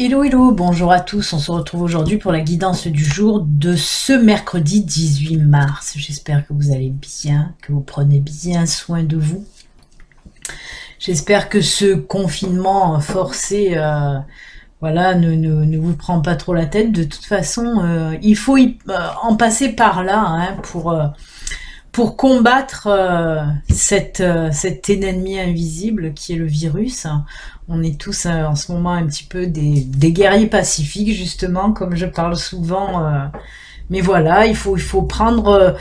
Hello, hello, bonjour à tous, on se retrouve aujourd'hui pour la guidance du jour de ce mercredi 18 mars. J'espère que vous allez bien, que vous prenez bien soin de vous. J'espère que ce confinement forcé voilà, ne vous prend pas trop la tête. De toute façon, il faut en passer par là hein, pour combattre cet ennemi invisible qui est le virus. On est tous en ce moment un petit peu des guerriers pacifiques, justement, comme je parle souvent. Mais voilà, il faut prendre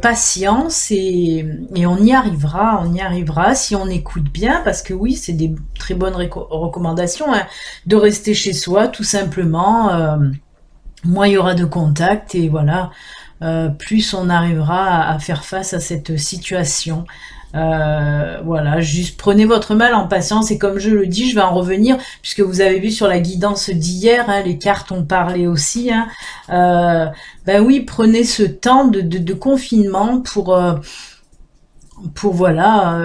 patience et on y arrivera si on écoute bien, parce que oui, c'est des très bonnes recommandations hein, de rester chez soi, tout simplement. Moins il y aura de contacts et voilà, plus on arrivera à faire face à cette situation. Voilà, juste prenez votre mal en patience et comme je le dis, je vais en revenir puisque vous avez vu sur la guidance d'hier, hein, les cartes ont parlé aussi. Hein, ben oui, prenez ce temps de confinement pour voilà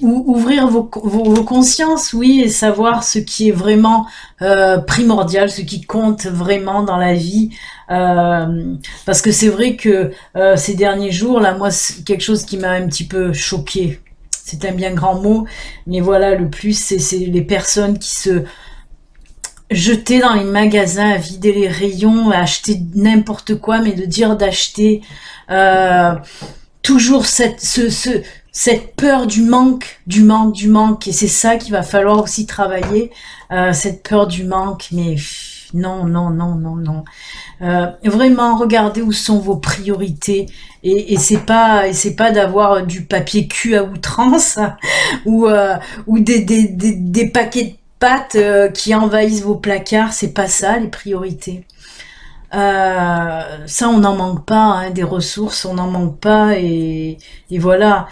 ouvrir vos consciences, oui, et savoir ce qui est vraiment primordial, ce qui compte vraiment dans la vie. Parce que c'est vrai que ces derniers jours, là, moi, c'est quelque chose qui m'a un petit peu choqué. C'est un bien grand mot, mais voilà, le plus, c'est les personnes qui se jetaient dans les magasins, à vider les rayons, à acheter n'importe quoi, mais de dire d'acheter toujours cette peur du manque, et c'est ça qu'il va falloir aussi travailler, cette peur du manque, mais non, non, non, non, non. Vraiment, regardez où sont vos priorités, et c'est pas d'avoir du papier cul à outrance, ou des paquets de pâtes qui envahissent vos placards, c'est pas ça les priorités. Ça on n'en manque pas, hein, des ressources on n'en manque pas et voilà.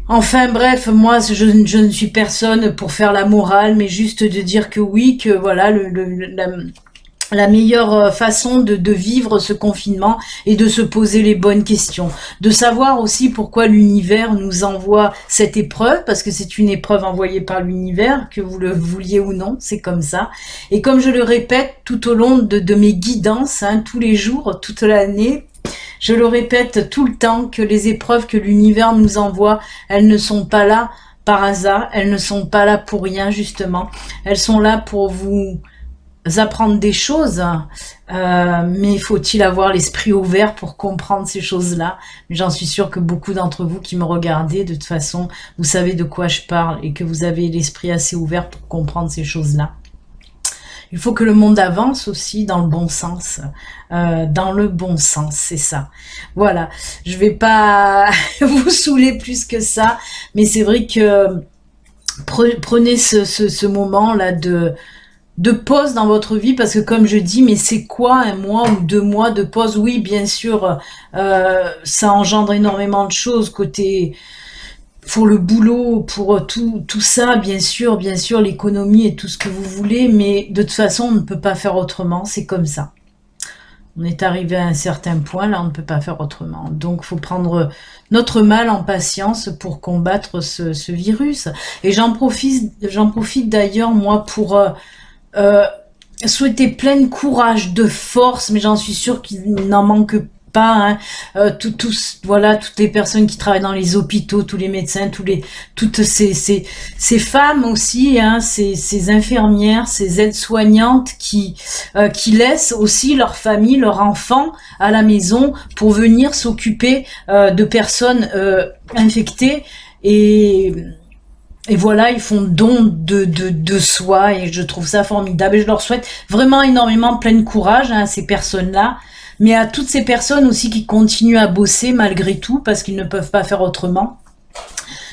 Enfin bref, moi je ne suis personne pour faire la morale, mais juste de dire que oui, que voilà la meilleure façon de vivre ce confinement est de se poser les bonnes questions, de savoir aussi pourquoi l'univers nous envoie cette épreuve, parce que c'est une épreuve envoyée par l'univers, que vous le vouliez ou non, c'est comme ça. Et comme je le répète tout au long de mes guidances, hein, tous les jours, toute l'année, je le répète tout le temps que les épreuves que l'univers nous envoie, elles ne sont pas là par hasard, elles ne sont pas là pour rien justement, elles sont là pour vous apprendre des choses, mais faut-il avoir l'esprit ouvert pour comprendre ces choses-là? J'en suis sûre que beaucoup d'entre vous qui me regardez, de toute façon, vous savez de quoi je parle et que vous avez l'esprit assez ouvert pour comprendre ces choses-là. Il faut que le monde avance aussi dans le bon sens. Dans le bon sens, c'est ça. Voilà, je vais pas vous saouler plus que ça, mais c'est vrai que prenez ce moment-là de pause dans votre vie, parce que comme je dis, mais c'est quoi un mois ou 2 mois de pause? Oui, bien sûr, ça engendre énormément de choses côté pour le boulot, pour tout ça, bien sûr, l'économie et tout ce que vous voulez, mais de toute façon, on ne peut pas faire autrement, c'est comme ça. On est arrivé à un certain point, là, on ne peut pas faire autrement. Donc, il faut prendre notre mal en patience pour combattre ce virus. Et j'en profite d'ailleurs, moi, pour souhaiter plein de courage, de force, mais j'en suis sûre qu'il n'en manque pas. Hein. Voilà, toutes les personnes qui travaillent dans les hôpitaux, tous les médecins, toutes ces femmes aussi, hein, ces infirmières, ces aides-soignantes qui laissent aussi leur famille, leurs enfants à la maison pour venir s'occuper de personnes infectées et voilà, ils font don de soi et je trouve ça formidable et je leur souhaite vraiment énormément plein de courage hein, à ces personnes-là, mais à toutes ces personnes aussi qui continuent à bosser malgré tout parce qu'ils ne peuvent pas faire autrement.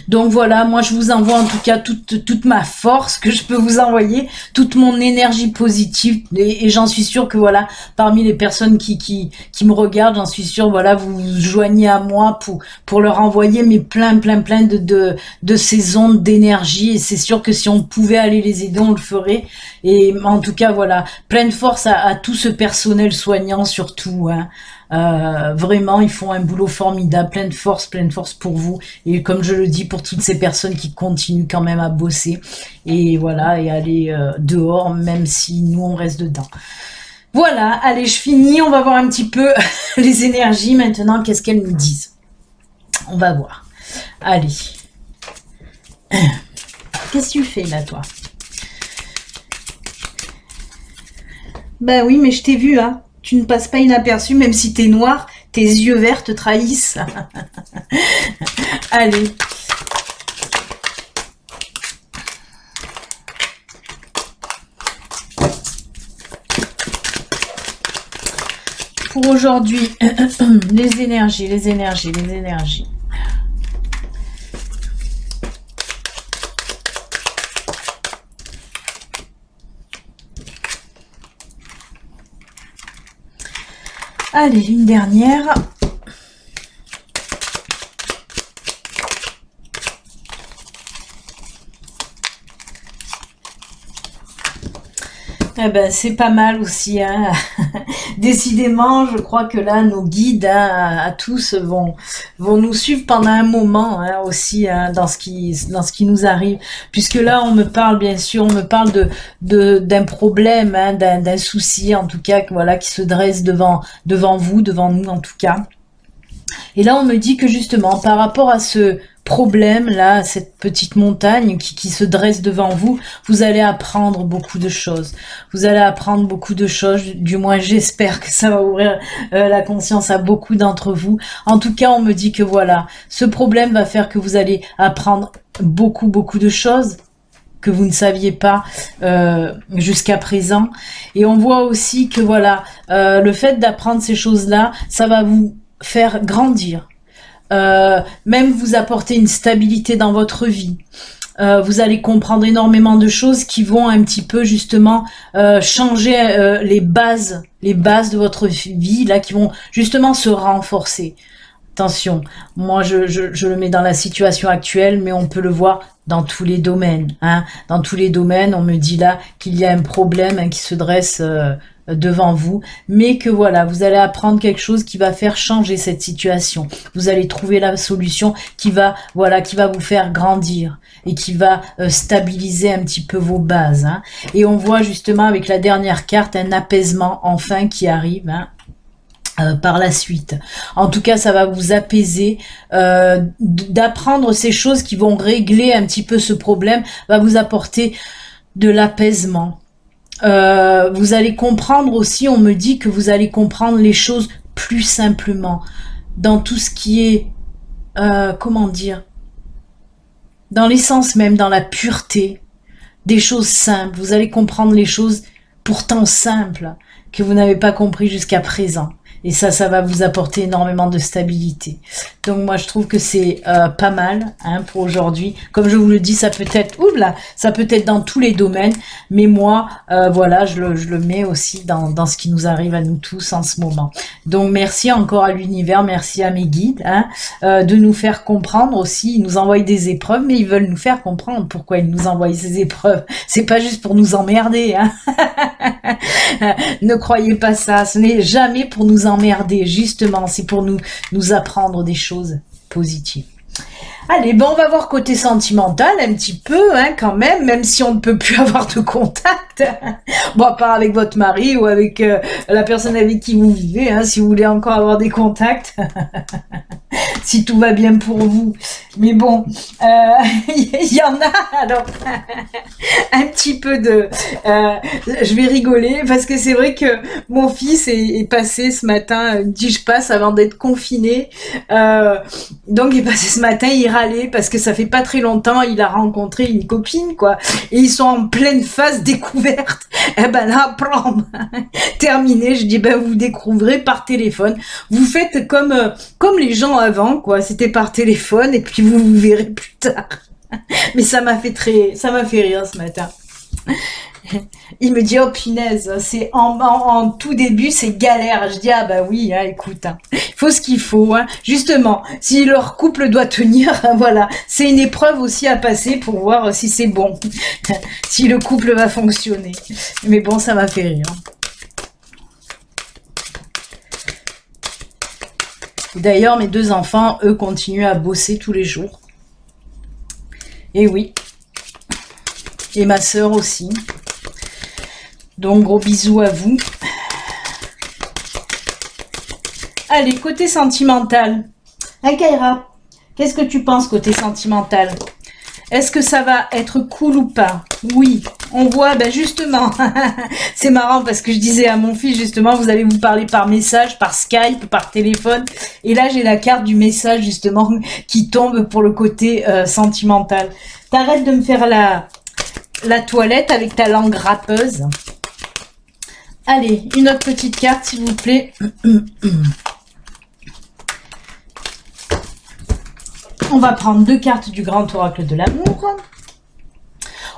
Donc voilà, moi je vous envoie en tout cas toute ma force que je peux vous envoyer, toute mon énergie positive et j'en suis sûre que voilà, parmi les personnes qui me regardent, j'en suis sûre, voilà, vous vous joignez à moi pour leur envoyer mais plein de ces ondes d'énergie et c'est sûr que si on pouvait aller les aider, on le ferait. Et en tout cas voilà, pleine force à tout ce personnel soignant surtout, hein. Vraiment, ils font un boulot formidable, plein de force pour vous. Et comme je le dis, pour toutes ces personnes qui continuent quand même à bosser. Et voilà, et aller dehors, même si nous, on reste dedans. Voilà, allez, je finis. On va voir un petit peu les énergies maintenant. Qu'est-ce qu'elles nous disent? On va voir. Allez. Qu'est-ce que tu fais là, toi? Ben oui, mais je t'ai vu, hein. Tu ne passes pas inaperçu, même si t'es noir, tes yeux verts te trahissent. Allez. Pour aujourd'hui, les énergies. Allez, une dernière. Eh ben, c'est pas mal aussi, hein. Décidément, je crois que là, nos guides, hein, à tous vont nous suivre pendant un moment, hein, aussi, hein, dans ce qui nous arrive. Puisque là, on me parle, bien sûr, on me parle d'un problème, hein, d'un souci, en tout cas, voilà, qui se dresse devant vous, devant nous, en tout cas. Et là, on me dit que justement, par rapport à ce problème là, cette petite montagne qui se dresse devant vous, vous allez apprendre beaucoup de choses. Vous allez apprendre beaucoup de choses, du moins j'espère que ça va ouvrir la conscience à beaucoup d'entre vous. En tout cas, on me dit que voilà, ce problème va faire que vous allez apprendre beaucoup de choses que vous ne saviez pas jusqu'à présent. Et on voit aussi que voilà, le fait d'apprendre ces choses-là, ça va vous faire grandir. Même vous apporter une stabilité dans votre vie. Vous allez comprendre énormément de choses qui vont un petit peu justement changer les bases de votre vie, là, qui vont justement se renforcer. Attention, moi je le mets dans la situation actuelle, mais on peut le voir dans tous les domaines. Hein. Dans tous les domaines, on me dit là qu'il y a un problème, hein, qui se dresse devant vous, mais que voilà, vous allez apprendre quelque chose qui va faire changer cette situation. Vous allez trouver la solution qui va vous faire grandir et qui va stabiliser un petit peu vos bases. Hein. Et on voit justement avec la dernière carte un apaisement enfin qui arrive. Hein. Par la suite. En tout cas, ça va vous apaiser, d'apprendre ces choses qui vont régler un petit peu ce problème, va vous apporter de l'apaisement. Vous allez comprendre aussi, on me dit que vous allez comprendre les choses plus simplement, dans tout ce qui est, comment dire, dans l'essence même, dans la pureté, des choses simples. Vous allez comprendre les choses pourtant simples que vous n'avez pas compris jusqu'à présent. Et ça va vous apporter énormément de stabilité. Donc moi, je trouve que c'est pas mal, hein, pour aujourd'hui. Comme je vous le dis, ça peut être, ça peut être dans tous les domaines. Mais moi, voilà, je le mets aussi dans ce qui nous arrive à nous tous en ce moment. Donc merci encore à l'univers, merci à mes guides, hein, de nous faire comprendre aussi. Ils nous envoient des épreuves, mais ils veulent nous faire comprendre pourquoi ils nous envoient ces épreuves. C'est pas juste pour nous emmerder, hein. Ne croyez pas ça, ce n'est jamais pour nous emmerder, justement, c'est pour nous apprendre des choses positives. Allez, on va voir côté sentimental un petit peu, hein, quand même si on ne peut plus avoir de contact. Bon, à part avec votre mari ou avec la personne avec qui vous vivez, hein, si vous voulez encore avoir des contacts. Si tout va bien pour vous. Mais bon, il y en a, alors, un petit peu de... je vais rigoler, parce que c'est vrai que mon fils est passé ce matin, il me dit je passe avant d'être confiné. Donc il est passé ce matin, il râlait, parce que ça fait pas très longtemps, il a rencontré une copine, quoi. Et ils sont en pleine phase découverte. Et ben là, terminé, je dis, vous découvrirez par téléphone. Vous faites comme les gens avant, quoi. C'était par téléphone, et puis vous verrez plus tard. Mais ça m'a fait rire ce matin. Il me dit, oh punaise, c'est en tout début, c'est galère. Je dis, oui, hein, écoute, hein, il faut ce qu'il faut. Hein. Justement, si leur couple doit tenir, voilà, c'est une épreuve aussi à passer pour voir si c'est bon, si le couple va fonctionner. Mais bon, ça m'a fait rire. D'ailleurs, mes 2 enfants, eux, continuent à bosser tous les jours. Et oui. Et ma sœur aussi. Donc, gros bisous à vous. Allez, côté sentimental. Hein, Kaira, qu'est-ce que tu penses côté sentimental? Est-ce que ça va être cool ou pas? Oui, on voit, ben justement, c'est marrant parce que je disais à mon fils, justement, vous allez vous parler par message, par Skype, par téléphone. Et là, j'ai la carte du message, justement, qui tombe pour le côté sentimental. T'arrêtes de me faire la toilette avec ta langue râpeuse. Allez, une autre petite carte, s'il vous plaît. On va prendre 2 cartes du grand oracle de l'amour.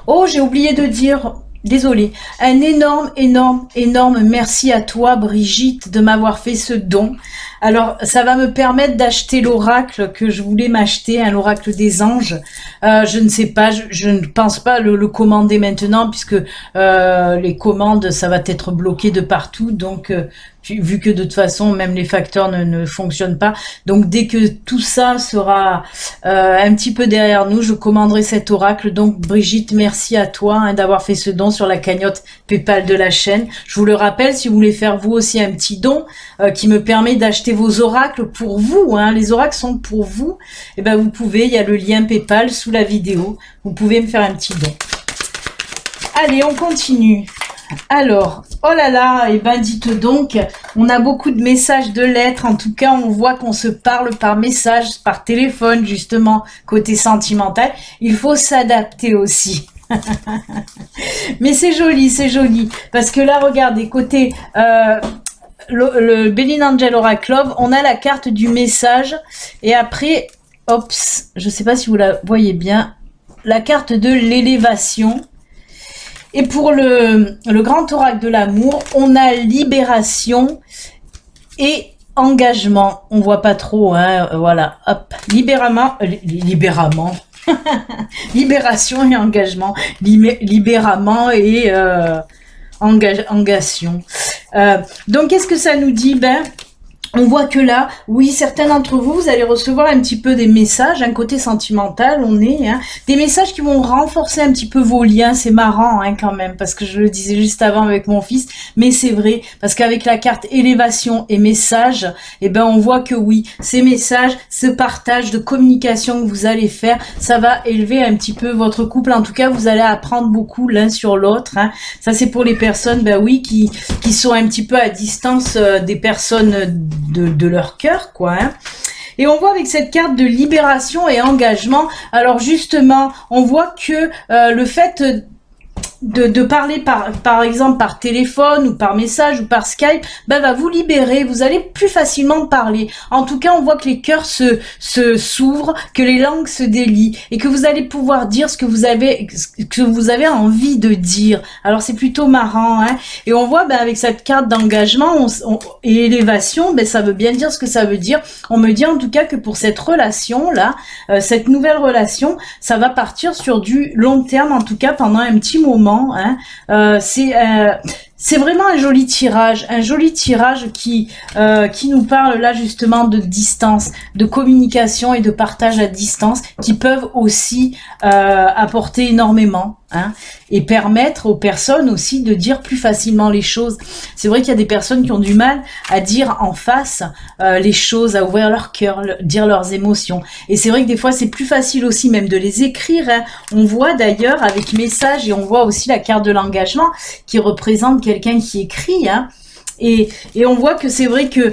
Oh, j'ai oublié de dire, désolé, un énorme merci à toi, Brigitte, de m'avoir fait ce don. Alors, ça va me permettre d'acheter l'oracle que je voulais m'acheter, hein, l'oracle des anges. Je ne sais pas, je ne pense pas le commander maintenant, puisque les commandes, ça va être bloqué de partout. Donc, vu que de toute façon, même les facteurs ne fonctionnent pas. Donc, dès que tout ça sera un petit peu derrière nous, je commanderai cet oracle. Donc, Brigitte, merci à toi hein, d'avoir fait ce don sur la cagnotte PayPal de la chaîne. Je vous le rappelle, si vous voulez faire vous aussi un petit don qui me permet d'acheter vos oracles pour vous, hein, les oracles sont pour vous, et ben vous pouvez, il y a le lien PayPal sous la vidéo, vous pouvez me faire un petit don. Allez, on continue. Alors, oh là là, et ben dites donc, on a beaucoup de messages, de lettres, en tout cas on voit qu'on se parle par message, par téléphone justement, côté sentimental, il faut s'adapter aussi. Mais c'est joli, parce que là regardez, côté le Béline Angel Oracle Love, on a la carte du message, et après, hop, je sais pas si vous la voyez bien, la carte de l'élévation. Et pour le grand oracle de l'amour, on a libération et engagement. On voit pas trop, hein, voilà, hop, libération et engagement, libération et engagement. Donc, qu'est-ce que ça nous dit? Ben, on voit que là, oui, certains d'entre vous, vous allez recevoir un petit peu des messages, un côté sentimental, des messages qui vont renforcer un petit peu vos liens. C'est marrant hein, quand même, parce que je le disais juste avant avec mon fils, mais c'est vrai, parce qu'avec la carte élévation et message, eh ben on voit que oui, ces messages, ce partage de communication que vous allez faire, ça va élever un petit peu votre couple. En tout cas, vous allez apprendre beaucoup l'un sur l'autre. Hein. Ça, c'est pour les personnes, ben oui, qui sont un petit peu à distance des personnes de leur cœur, quoi. Hein. Et on voit avec cette carte de libération et engagement, alors justement, on voit que le fait de parler par exemple par téléphone ou par message ou par Skype, ben va vous libérer, vous allez plus facilement parler. En tout cas, on voit que les cœurs s'ouvrent, que les langues se délient et que vous allez pouvoir dire ce que vous avez envie de dire. Alors c'est plutôt marrant, hein. Et on voit ben avec cette carte d'engagement et élévation, ben ça veut bien dire ce que ça veut dire. On me dit en tout cas que pour cette relation là, cette nouvelle relation, ça va partir sur du long terme, en tout cas pendant un petit moment. Hein. C'est vraiment un joli tirage qui nous parle là justement de distance, de communication et de partage à distance qui peuvent aussi apporter énormément hein, et permettre aux personnes aussi de dire plus facilement les choses. C'est vrai qu'il y a des personnes qui ont du mal à dire en face les choses, à ouvrir leur cœur, dire leurs émotions. Et c'est vrai que des fois c'est plus facile aussi même de les écrire. Hein. On voit d'ailleurs avec message et on voit aussi la carte de l'engagement qui représente quelqu'un qui écrit, hein, et on voit que c'est vrai que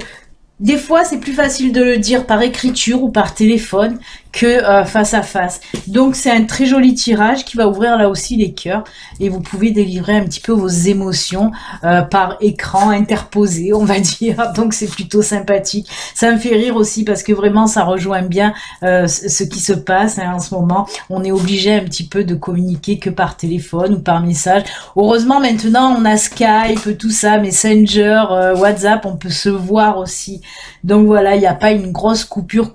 des fois c'est plus facile de le dire par écriture ou par téléphone que face à face. Donc c'est un très joli tirage qui va ouvrir là aussi les cœurs et vous pouvez délivrer un petit peu vos émotions par écran interposé, on va dire. Donc c'est plutôt sympathique. Ça me fait rire aussi parce que vraiment ça rejoint bien ce qui se passe hein, en ce moment. On est obligé un petit peu de communiquer que par téléphone ou par message. Heureusement maintenant on a Skype, tout ça, Messenger, WhatsApp, on peut se voir aussi. Donc voilà, il n'y a pas une grosse coupure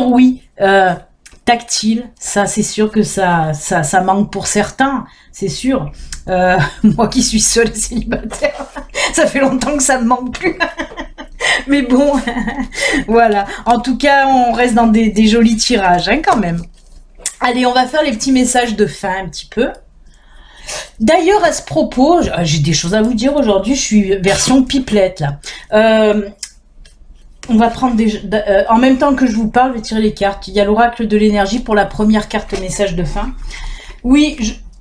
oui, tactile, ça c'est sûr que ça manque pour certains, c'est sûr. Moi qui suis seule et célibataire, ça fait longtemps que ça me manque plus. Mais bon, voilà. En tout cas, on reste dans des jolis tirages, hein, quand même. Allez, on va faire les petits messages de fin un petit peu. D'ailleurs, à ce propos, j'ai des choses à vous dire aujourd'hui. Je suis version pipelette, là. On va prendre en même temps que je vous parle, je vais tirer les cartes. Il y a l'oracle de l'énergie pour la première carte message de fin. Oui,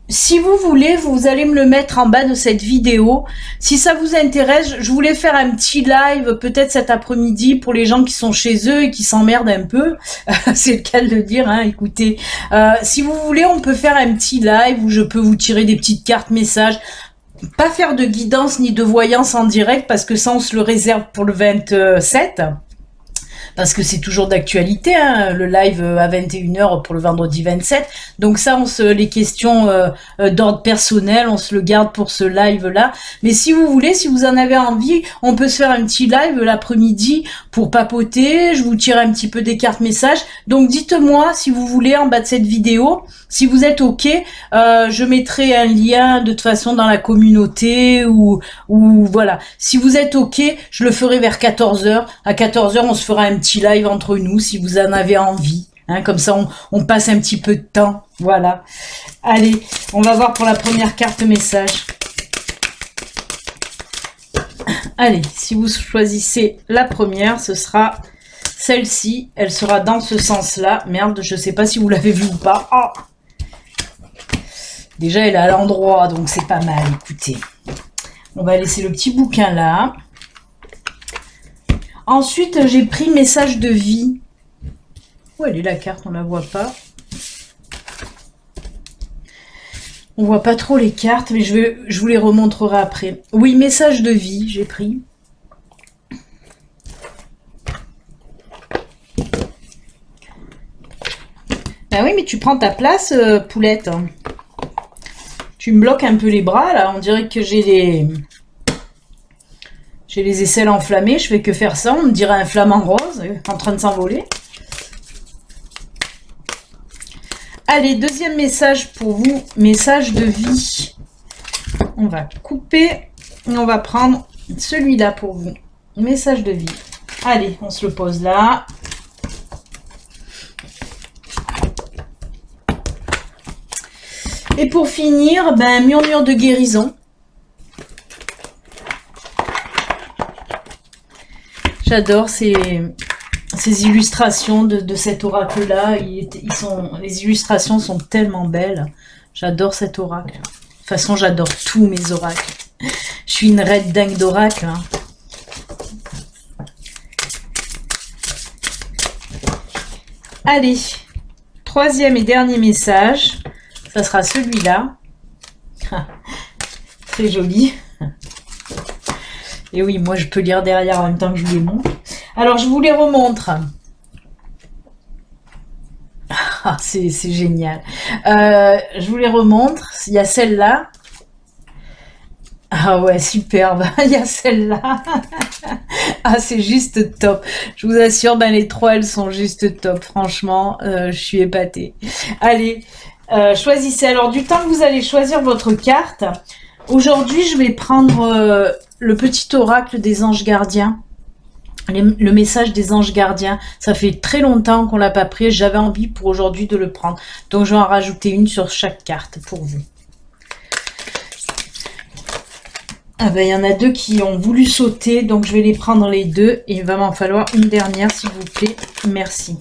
si vous voulez, vous allez me le mettre en bas de cette vidéo. Si ça vous intéresse, je voulais faire un petit live peut-être cet après-midi pour les gens qui sont chez eux et qui s'emmerdent un peu. C'est le cas de le dire, hein, écoutez. Si vous voulez, on peut faire un petit live où je peux vous tirer des petites cartes messages. Pas faire de guidance ni de voyance en direct parce que ça, on se le réserve pour le 27. Parce que c'est toujours d'actualité, hein, le live à 21h pour le vendredi 27. Donc ça, les questions d'ordre personnel, on se le garde pour ce live-là. Mais si vous voulez, si vous en avez envie, on peut se faire un petit live l'après-midi pour papoter. Je vous tire un petit peu des cartes messages. Donc dites-moi si vous voulez en bas de cette vidéo. Si vous êtes OK, je mettrai un lien de toute façon dans la communauté ou voilà. Si vous êtes OK, je le ferai vers 14h. À 14h, on se fera un petit live entre nous si vous en avez envie. Hein, comme ça, on passe un petit peu de temps. Voilà. Allez, on va voir pour la première carte message. Allez, si vous choisissez la première, ce sera celle-ci. Elle sera dans ce sens-là. Merde, je sais pas si vous l'avez vu ou pas. Oh, déjà, elle est à l'endroit, donc c'est pas mal. Écoutez, on va laisser le petit bouquin là. Ensuite, j'ai pris message de vie. Où elle est la carte? On la voit pas. On voit pas trop les cartes, mais je vous les remontrerai après. Oui, message de vie, j'ai pris. Ah oui, mais tu prends ta place, poulette. Tu me bloques un peu les bras, là. On dirait que j'ai les aisselles enflammées. Je fais que faire ça. On me dirait un flamant rose en train de s'envoler. Allez, deuxième message pour vous. Message de vie. On va couper et on va prendre celui-là pour vous. Message de vie. Allez, on se le pose là. Et pour finir, murmure de guérison. J'adore ces illustrations de cet oracle-là. Les illustrations sont tellement belles. J'adore cet oracle. De toute façon, j'adore tous mes oracles. Je suis une raide dingue d'oracle. Hein. Allez, troisième et dernier message. Ça sera celui-là. Très joli. Et oui, moi je peux lire derrière en même temps que je vous les montre. Alors je vous les remontre. Ah, c'est génial. Je vous les remontre. Il y a celle-là. Ah ouais, superbe. Il y a celle-là. Ah, c'est juste top. Je vous assure, les trois, elles sont juste top. Franchement, je suis épatée. Allez, choisissez. Alors, du temps que vous allez choisir votre carte, aujourd'hui, je vais prendre le petit oracle des anges gardiens. Le message des anges gardiens. Ça fait très longtemps qu'on l'a pas pris. J'avais envie pour aujourd'hui de le prendre. Donc, je vais en rajouter une sur chaque carte pour vous. Ah il y en a deux qui ont voulu sauter, donc je vais les prendre les deux. Et il va m'en falloir une dernière, s'il vous plaît. Merci.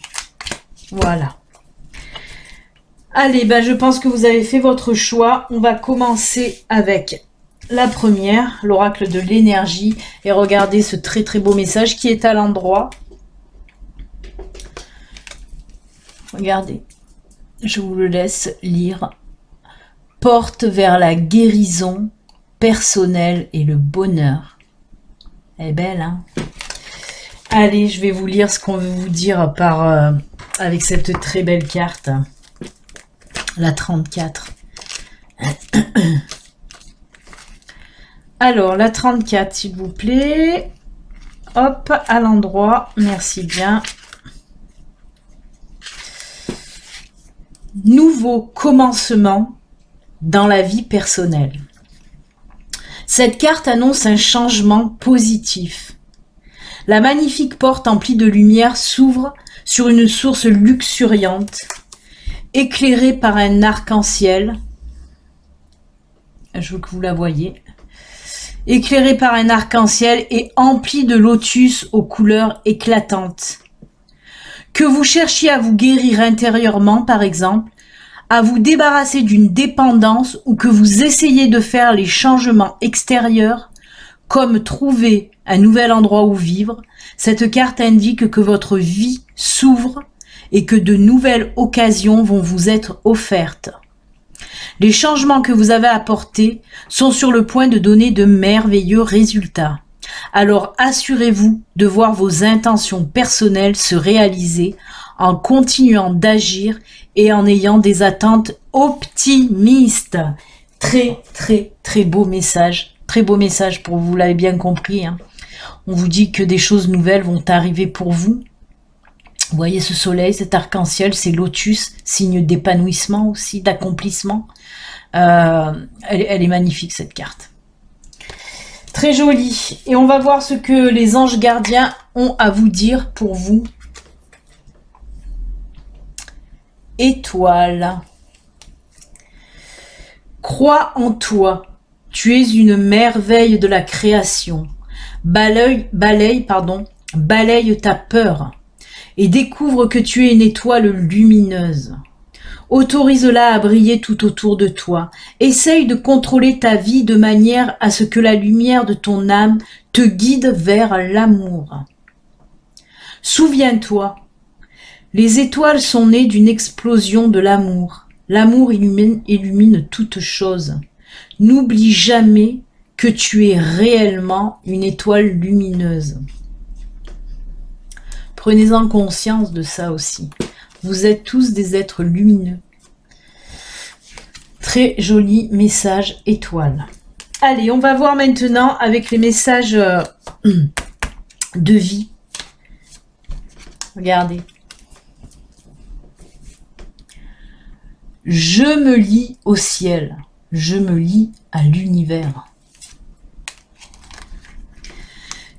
Voilà. Allez, je pense que vous avez fait votre choix. On va commencer avec la première, l'oracle de l'énergie. Et regardez ce très très beau message qui est à l'endroit. Regardez. Je vous le laisse lire. Porte vers la guérison personnelle et le bonheur. Elle est belle, hein? Allez, je vais vous lire ce qu'on veut vous dire avec cette très belle carte. La 34. Alors, la 34, s'il vous plaît. Hop, à l'endroit. Merci bien. Nouveau commencement dans la vie personnelle. Cette carte annonce un changement positif. La magnifique porte emplie de lumière s'ouvre sur une source luxuriante, éclairée par un arc-en-ciel. Je veux que vous la voyez. Éclairée par un arc-en-ciel et emplie de lotus aux couleurs éclatantes. Que vous cherchiez à vous guérir intérieurement, par exemple, à vous débarrasser d'une dépendance ou que vous essayez de faire les changements extérieurs, comme trouver un nouvel endroit où vivre, cette carte indique que votre vie s'ouvre et que de nouvelles occasions vont vous être offertes. Les changements que vous avez apportés sont sur le point de donner de merveilleux résultats. Alors assurez-vous de voir vos intentions personnelles se réaliser en continuant d'agir et en ayant des attentes optimistes. Très, très, très beau message. Très beau message pour vous, l'avez bien compris. Hein. On vous dit que des choses nouvelles vont arriver pour vous. Vous voyez ce soleil, cet arc-en-ciel, ces lotus, signe d'épanouissement aussi, d'accomplissement. Elle est magnifique cette carte. Très jolie. Et on va voir ce que les anges gardiens ont à vous dire pour vous. Étoile. Crois en toi. Tu es une merveille de la création. Balaye ta peur et découvre que tu es une étoile lumineuse. Autorise-la à briller tout autour de toi. Essaye de contrôler ta vie de manière à ce que la lumière de ton âme te guide vers l'amour. Souviens-toi, les étoiles sont nées d'une explosion de l'amour. L'amour illumine toute chose. N'oublie jamais que tu es réellement une étoile lumineuse. Prenez-en conscience de ça aussi. Vous êtes tous des êtres lumineux. Très joli message étoile. Allez, on va voir maintenant avec les messages de vie. Regardez. Je me lie au ciel. Je me lie à l'univers.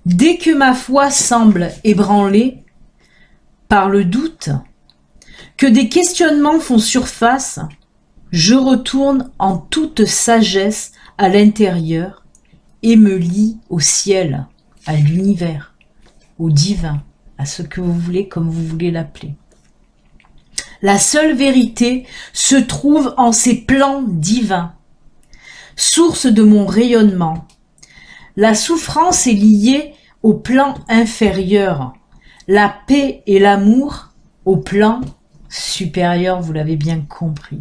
Dès que ma foi semble ébranlée par le doute, que des questionnements font surface, je retourne en toute sagesse à l'intérieur et me lie au ciel, à l'univers, au divin, à ce que vous voulez, comme vous voulez l'appeler. La seule vérité se trouve en ces plans divins, source de mon rayonnement. La souffrance est liée au plan inférieur, la paix et l'amour au plan supérieur, vous l'avez bien compris.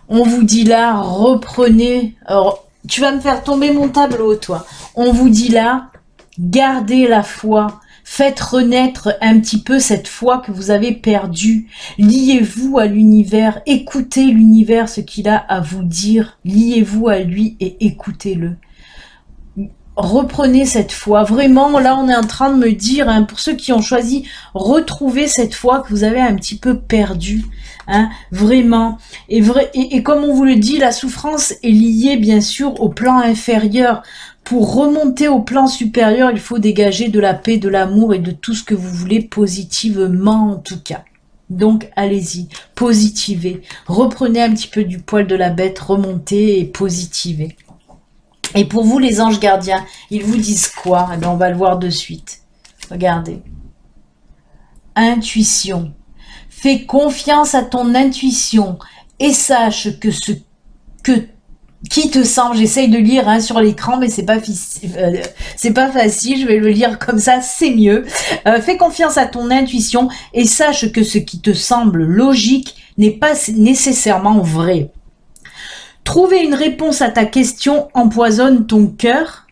On vous dit là, reprenez, alors, tu vas me faire tomber mon tableau, toi. On vous dit là, gardez la foi, faites renaître un petit peu cette foi que vous avez perdue. Liez-vous à l'univers, écoutez l'univers, ce qu'il a à vous dire. Liez-vous à lui et écoutez-le. Reprenez cette foi. Vraiment, là, on est en train de me dire, hein, pour ceux qui ont choisi, retrouvez cette foi que vous avez un petit peu perdue. Hein, vraiment. Et comme on vous le dit, la souffrance est liée, bien sûr, au plan inférieur. Pour remonter au plan supérieur, il faut dégager de la paix, de l'amour et de tout ce que vous voulez positivement, en tout cas. Donc, allez-y, positivez. Reprenez un petit peu du poil de la bête, remontez et positivez. Et pour vous, les anges gardiens, ils vous disent quoi? Eh bien, on va le voir de suite. Regardez. Intuition. Fais confiance à ton intuition et sache que ce qui te semble, j'essaye de lire hein, sur l'écran, mais c'est pas facile, je vais le lire comme ça, c'est mieux. Fais confiance à ton intuition et sache que ce qui te semble logique n'est pas nécessairement vrai. Trouver une réponse à ta question empoisonne ton cœur.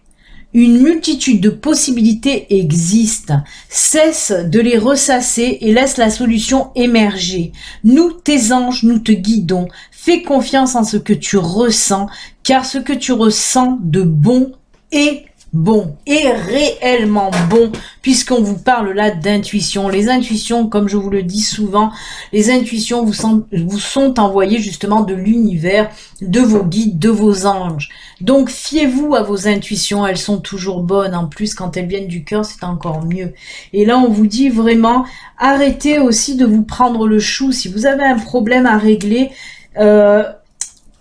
Une multitude de possibilités existent. Cesse de les ressasser et laisse la solution émerger. Nous, tes anges, nous te guidons. Fais confiance en ce que tu ressens, car ce que tu ressens de bon est bon et réellement bon, puisqu'on vous parle là d'intuition. Les intuitions, comme je vous le dis souvent, les intuitions vous sont envoyées justement de l'univers, de vos guides, de vos anges. Donc fiez-vous à vos intuitions, elles sont toujours bonnes. En plus, quand elles viennent du cœur, c'est encore mieux. Et là, on vous dit vraiment, arrêtez aussi de vous prendre le chou. Si vous avez un problème à régler,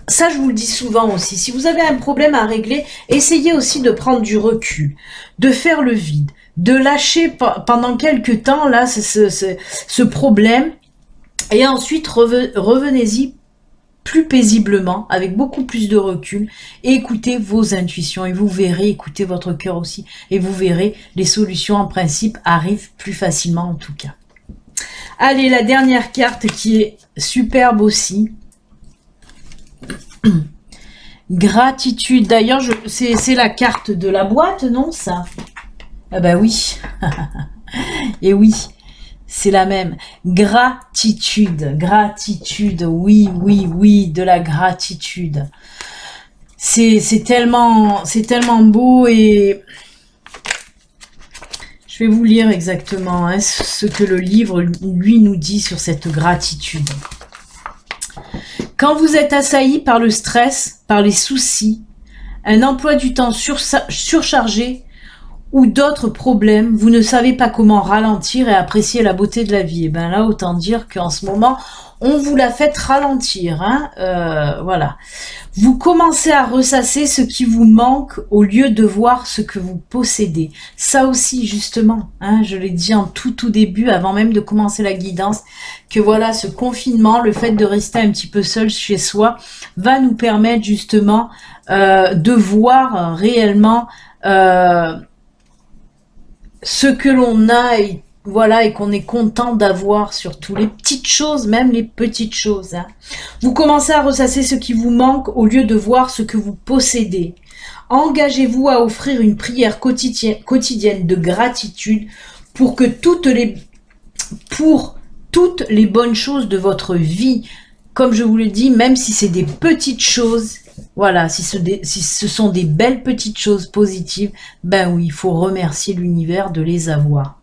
ça, je vous le dis souvent aussi. Si vous avez un problème à régler, essayez aussi de prendre du recul, de faire le vide, de lâcher pendant quelques temps là ce problème, et ensuite revenez-y plus paisiblement, avec beaucoup plus de recul, et écoutez vos intuitions, et vous verrez, écoutez votre cœur aussi, et vous verrez, les solutions en principe arrivent plus facilement en tout cas. Allez, la dernière carte qui est superbe aussi. Gratitude. D'ailleurs, c'est la carte de la boîte, non, ça? Ah bah oui. Et oui, c'est la même. Gratitude. Gratitude. Oui, oui, oui, de la gratitude. C'est tellement beau et je vais vous lire exactement hein, ce que le livre, lui, nous dit sur cette gratitude. Quand vous êtes assailli par le stress, par les soucis, un emploi du temps surchargé ou d'autres problèmes, vous ne savez pas comment ralentir et apprécier la beauté de la vie. Et bien là, autant dire qu'en ce moment, on vous l'a fait ralentir. Hein, voilà. Vous commencez à ressasser ce qui vous manque au lieu de voir ce que vous possédez. Ça aussi, justement, hein, je l'ai dit en tout début, avant même de commencer la guidance, que voilà, ce confinement, le fait de rester un petit peu seul chez soi, va nous permettre justement de voir réellement ce que l'on a et voilà, et qu'on est content d'avoir, surtout les petites choses, même les petites choses. Hein. Vous commencez à ressasser ce qui vous manque au lieu de voir ce que vous possédez. Engagez-vous à offrir une prière quotidienne de gratitude pour toutes les bonnes choses de votre vie. Comme je vous le dis, même si c'est des petites choses, voilà, si ce sont des belles petites choses positives, ben oui, il faut remercier l'univers de les avoir.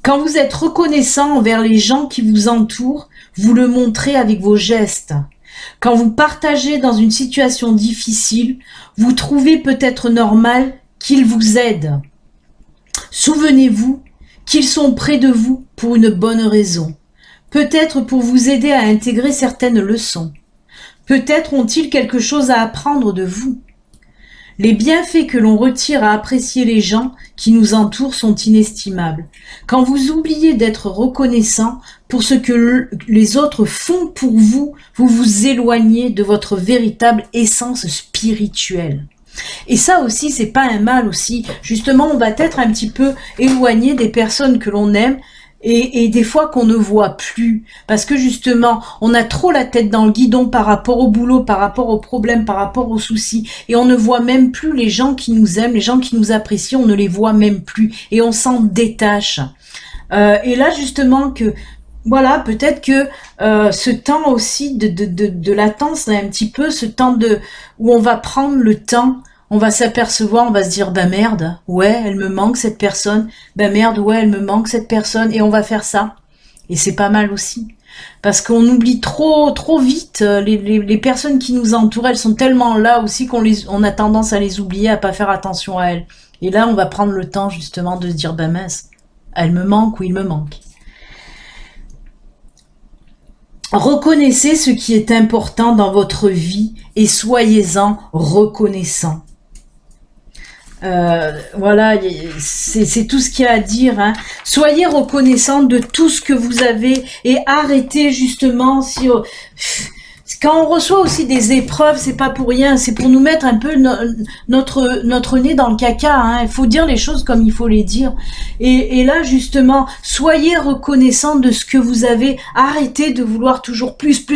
Quand vous êtes reconnaissant envers les gens qui vous entourent, vous le montrez avec vos gestes. Quand vous partagez dans une situation difficile, vous trouvez peut-être normal qu'ils vous aident. Souvenez-vous qu'ils sont près de vous pour une bonne raison. Peut-être pour vous aider à intégrer certaines leçons. Peut-être ont-ils quelque chose à apprendre de vous. Les bienfaits que l'on retire à apprécier les gens qui nous entourent sont inestimables. Quand vous oubliez d'être reconnaissant pour ce que les autres font pour vous, vous vous éloignez de votre véritable essence spirituelle. Et ça aussi, c'est pas un mal aussi. Justement, on va être un petit peu éloigné des personnes que l'on aime, et des fois qu'on ne voit plus, parce que justement, on a trop la tête dans le guidon par rapport au boulot, par rapport aux problèmes, par rapport aux soucis, et on ne voit même plus les gens qui nous aiment, les gens qui nous apprécient, on ne les voit même plus, et on s'en détache. Et là, justement, que voilà, peut-être que ce temps aussi de latence, là, un petit peu, ce temps où on va prendre le temps, on va s'apercevoir, on va se dire, bah merde, ouais, elle me manque cette personne, bah merde, ouais, elle me manque cette personne, et on va faire ça. Et c'est pas mal aussi. Parce qu'on oublie trop vite les personnes qui nous entourent, elles sont tellement là aussi on a tendance à les oublier, à pas faire attention à elles. Et là, on va prendre le temps justement de se dire, bah mince, elle me manque ou il me manque. Reconnaissez ce qui est important dans votre vie et soyez-en reconnaissant. Voilà, c'est tout ce qu'il y a à dire. Hein. Soyez reconnaissant de tout ce que vous avez et arrêtez justement quand on reçoit aussi des épreuves, c'est pas pour rien, c'est pour nous mettre un peu notre nez dans le caca. Hein. Il faut dire les choses comme il faut les dire. Et là justement, soyez reconnaissant de ce que vous avez. Arrêtez de vouloir toujours plus,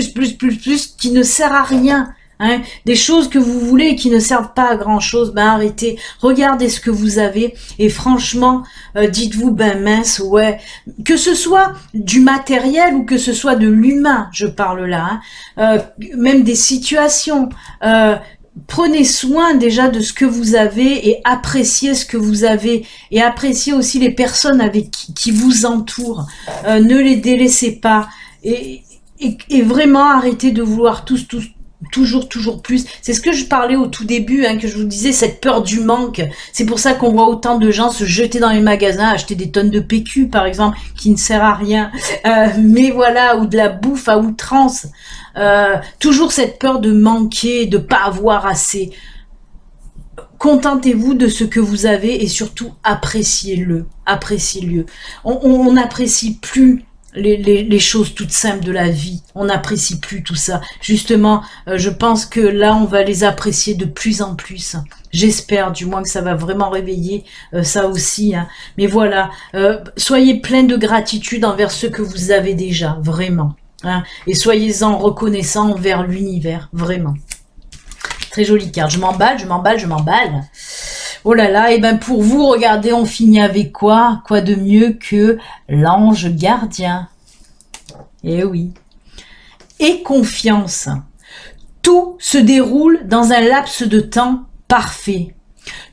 qui ne sert à rien. Hein, des choses que vous voulez et qui ne servent pas à grand chose, ben arrêtez, regardez ce que vous avez et franchement, dites-vous, ben mince, ouais, que ce soit du matériel ou que ce soit de l'humain, je parle là, hein, même des situations, prenez soin déjà de ce que vous avez et appréciez ce que vous avez et appréciez aussi les personnes avec qui vous entourent. Ne les délaissez pas et vraiment arrêtez de vouloir toujours plus. C'est ce que je parlais au tout début, hein, que je vous disais, cette peur du manque. C'est pour ça qu'on voit autant de gens se jeter dans les magasins, acheter des tonnes de PQ par exemple, qui ne sert à rien. Mais voilà, ou de la bouffe à outrance. Toujours cette peur de manquer, de pas avoir assez. Contentez-vous de ce que vous avez et surtout appréciez-le. Appréciez-le. On n'apprécie plus les choses toutes simples de la vie. On n'apprécie plus tout ça. Justement, je pense que là, on va les apprécier de plus en plus. J'espère du moins que ça va vraiment réveiller ça aussi. Hein. Mais voilà, soyez plein de gratitude envers ce que vous avez déjà, vraiment. Hein. Et soyez-en reconnaissants envers l'univers, vraiment. Très jolie carte. Je m'emballe. Oh là là, et ben pour vous, regardez, on finit avec quoi? Quoi de mieux que l'ange gardien? Eh oui. Et confiance. Tout se déroule dans un laps de temps parfait.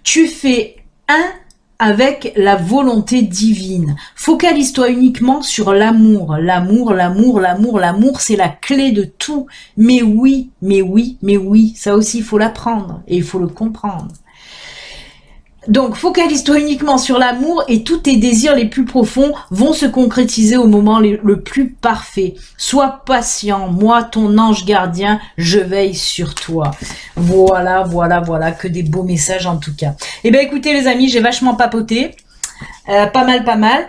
Tu fais un avec la volonté divine. Focalise-toi uniquement sur l'amour. L'amour, c'est la clé de tout. Mais oui, ça aussi, il faut l'apprendre et il faut le comprendre. Donc, focalise-toi uniquement sur l'amour et tous tes désirs les plus profonds vont se concrétiser au moment le plus parfait. Sois patient, moi, ton ange gardien, je veille sur toi. Voilà, que des beaux messages en tout cas. Eh bien, écoutez les amis, j'ai vachement papoté. Pas mal.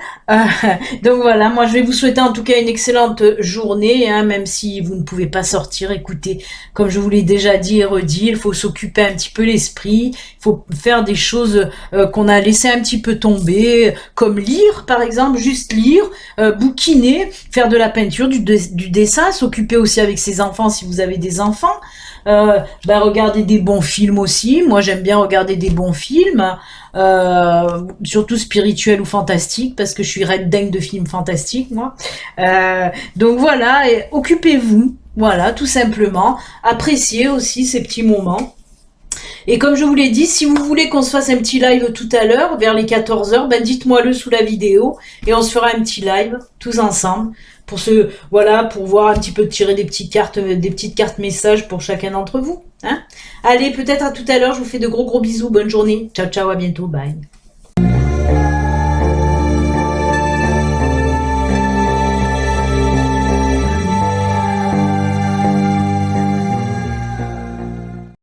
Donc voilà, moi je vais vous souhaiter en tout cas une excellente journée, hein, même si vous ne pouvez pas sortir. Écoutez, comme je vous l'ai déjà dit et redit, il faut s'occuper un petit peu l'esprit, il faut faire des choses qu'on a laissé un petit peu tomber, comme lire par exemple, juste lire, bouquiner, faire de la peinture, du dessin, s'occuper aussi avec ses enfants si vous avez des enfants. Regarder des bons films aussi. Moi, j'aime bien regarder des bons films, surtout spirituels ou fantastiques, parce que je suis red dingue de films fantastiques, moi. Donc voilà, occupez-vous, voilà, tout simplement. Appréciez aussi ces petits moments. Et comme je vous l'ai dit, si vous voulez qu'on se fasse un petit live tout à l'heure, vers les 14h, dites-moi-le sous la vidéo, et on se fera un petit live, tous ensemble, pour voir un petit peu tirer des petites cartes messages pour chacun d'entre vous. Hein. Allez, peut-être à tout à l'heure, je vous fais de gros bisous, bonne journée, ciao, à bientôt, bye.